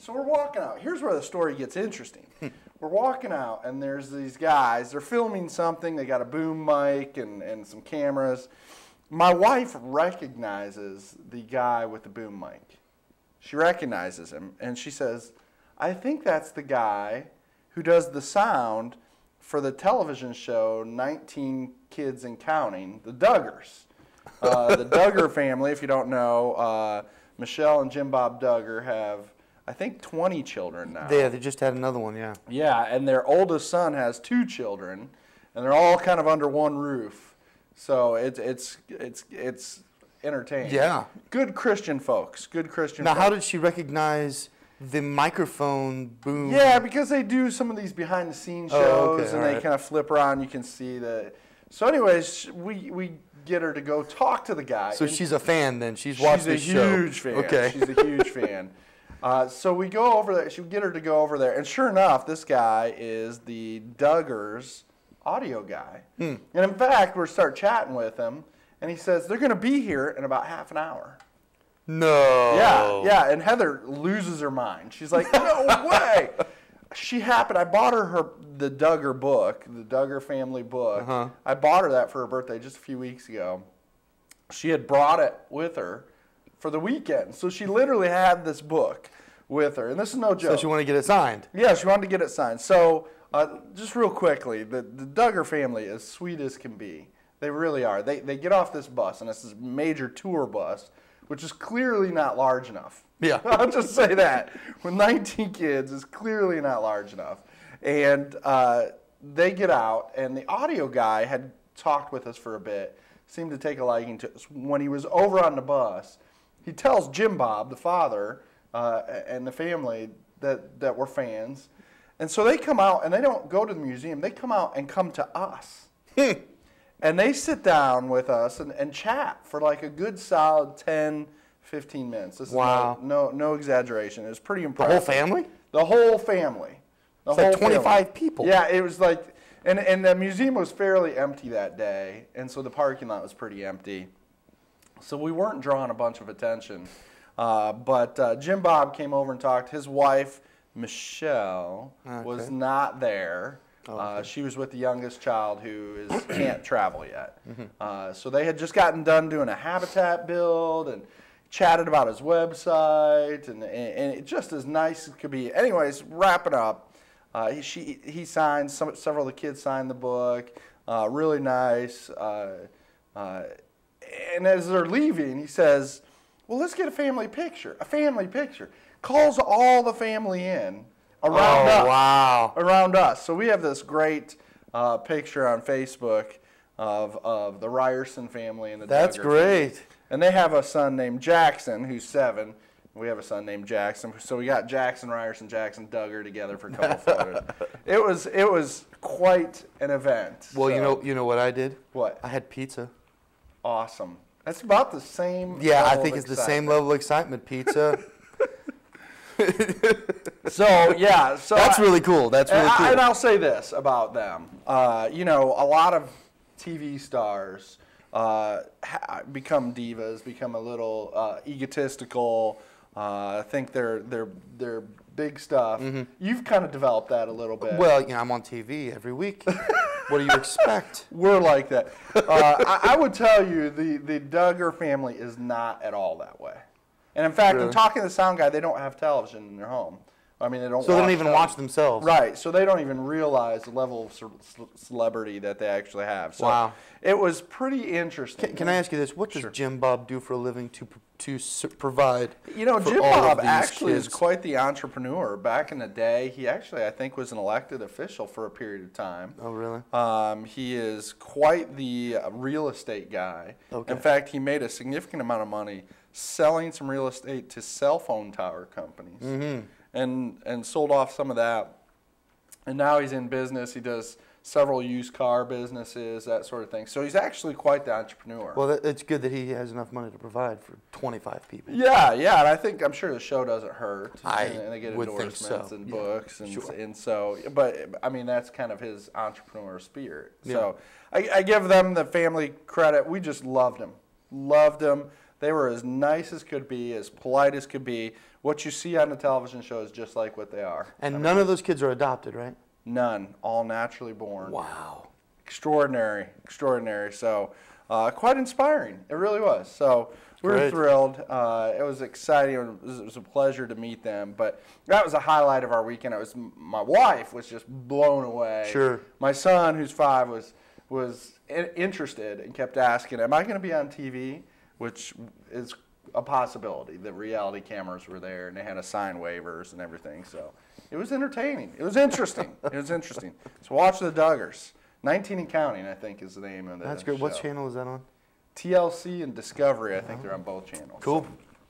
So we're walking out. Here's where the story gets interesting. We're walking out, and there's these guys. They're filming something. They got a boom mic and some cameras. My wife recognizes the guy with the boom mic. She recognizes him, and she says, I think that's the guy who does the sound for the television show 19 Kids and Counting, the Duggars. The Duggar family, if you don't know, Michelle and Jim Bob Duggar have, I think, 20 children now. Yeah, they just had another one, yeah. Yeah, and their oldest son has 2 children, and they're all kind of under one roof. So it's entertaining. Yeah. Good Christian folks. Good Christian Now, folks. how did she recognize the microphone boom? Yeah, because they do some of these behind-the-scenes shows, Oh, okay, and they kind of flip around. You can see that. So anyways, we get her to go talk to the guy. So she's a fan then. She's watched the show. She's a huge fan. Okay. She's a huge fan. So we go over there. She would get her to go over there. And sure enough, this guy is the Duggars audio guy. And in fact, we start chatting with him, and he says, they're going to be here in about half an hour. No. Yeah, and Heather loses her mind. She's like, no way. I bought her the Duggar book, the Duggar Family book. I bought her that for her birthday just a few weeks ago. She had brought it with her for the weekend. So she literally had this book with her. And this is no joke. So she wanted to get it signed. Yeah, she wanted to get it signed. So just real quickly, the Duggar family, as sweet as can be, they really are. They get off this bus, and it's this major tour bus, which is clearly not large enough. Yeah. I'll just say that. With 19 kids, it's clearly not large enough. And they get out, and the audio guy had talked with us for a bit, seemed to take a liking to us. When he was over on the bus, he tells Jim Bob, the father, and the family that we're fans. And so they come out, and they don't go to the museum. They come out and come to us. And they sit down with us and chat for like a good solid 10, 15 minutes. This is no exaggeration. It was pretty impressive. The whole family? The whole family. It's like 25 people. Yeah, it was like, and the museum was fairly empty that day, and so the parking lot was pretty empty. So we weren't drawing a bunch of attention. But Jim Bob came over and talked. His wife, Michelle, was not there. She was with the youngest child who can't travel yet. So they had just gotten done doing a habitat build and chatted about his website, and it just as nice as could be. Anyways, wrapping up, he signed, several of the kids signed the book, really nice. And as they're leaving, he says, well, let's get a family picture. Calls all the family in. Around us. Wow. Around us. So we have this great picture on Facebook of the Ryerson family and the That's Duggar great. family. And they have a son named Jackson, who's 7. We have a son named Jackson. So we got Jackson, Ryerson, Jackson, Duggar together for a couple photos. It was quite an event. Well, so. you know what I did? What? I had pizza. Awesome. That's about the same Yeah, level I think of it's the same level of excitement. Pizza. So that's really cool. That's really cool. And I'll say this about them. A lot of TV stars become divas, become a little egotistical. Think they're big stuff. You've kind of developed that a little bit. Well, I'm on TV every week. What do you expect? We're like that. I would tell you the Duggar family is not at all that way. And in fact, in talking to the sound guy, they don't have television in their home. I mean, they don't. So they don't even watch themselves. Right. So they don't even realize the level of celebrity that they actually have. So wow. It was pretty interesting. Can I ask you this? What does Jim Bob do for a living to provide? Jim Bob actually is quite the entrepreneur. Back in the day, he actually, I think, was an elected official for a period of time. Oh, really? He is quite the real estate guy. Okay. In fact, he made a significant amount of money selling some real estate to cell phone tower companies. And sold off some of that. And now he's in business. He does several used car businesses, that sort of thing. So he's actually quite the entrepreneur. Well, it's good that he has enough money to provide for 25 people. Yeah, and I'm sure the show doesn't hurt. And they get would endorsements think so. and books. And, Sure. and so, but I mean, that's kind of his entrepreneur spirit. Yeah. So I give them the family credit. We just loved him. They were as nice as could be, as polite as could be. what you see on the television show is just like what they are. And none of those kids are adopted, right? None. All naturally born. Wow. Extraordinary. Extraordinary. So quite inspiring. It really was. So we were Great. thrilled. It was exciting. It was a pleasure to meet them. But that was a highlight of our weekend. It was my wife was just blown away. Sure. My son, who's 5, was interested and kept asking, "Am I going to be on TV?" Which is a possibility. The reality cameras were there, and they had to sign waivers and everything. So it was entertaining. It was interesting. It was interesting. So watch the Duggars. 19 and counting, I think, is the name of the That's great. show. What channel is that on? TLC and Discovery. I think they're on both channels. Cool. So